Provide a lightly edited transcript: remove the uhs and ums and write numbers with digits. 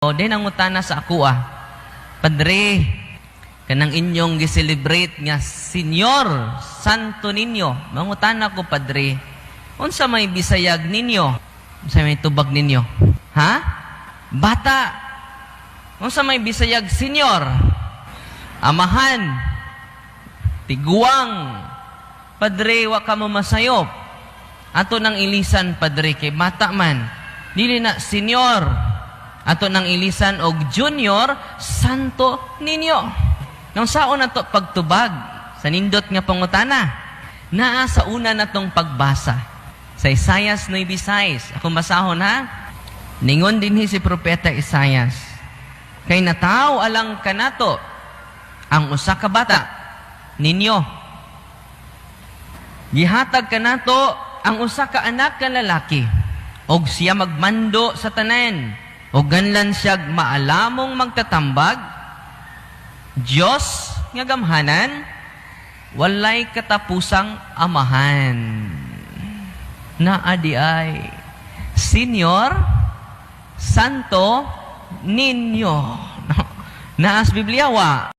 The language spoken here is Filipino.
O din ang utana sa ako Padre, kanang inyong gi-celebrate nga Senyor Santo ninyo. Mangutana ko, Padre, unsa may bisayag ninyo? Unsa may tubag ninyo? Ha? Bata. Unsa may bisayag Senyor? Amahan. Tiguang. Padre, wa ka mo masayop. Ato nang ilisan, Padre, kay bata man. Dili na Senyor. Ato nang ilisan og Junior Santo ninyo. Nang saon nato pagtubag sa nindot nga pangutana, naa sa una natong pagbasa sa Isaias 9:6. Ako basahon ha. Ningon dinhi si propeta Isaias, kay nataw alang kanato ang usa ka bata ninyo. Gihatag kanato ang usa ka anak nga lalaki, og siya magmando sa tanan. O ganlan siyag maalamong magtatambag, Diyos nga gamhanan, walay katapusang amahan. Naadi ay Senyor Santo ninyo. Naas Biblia wa.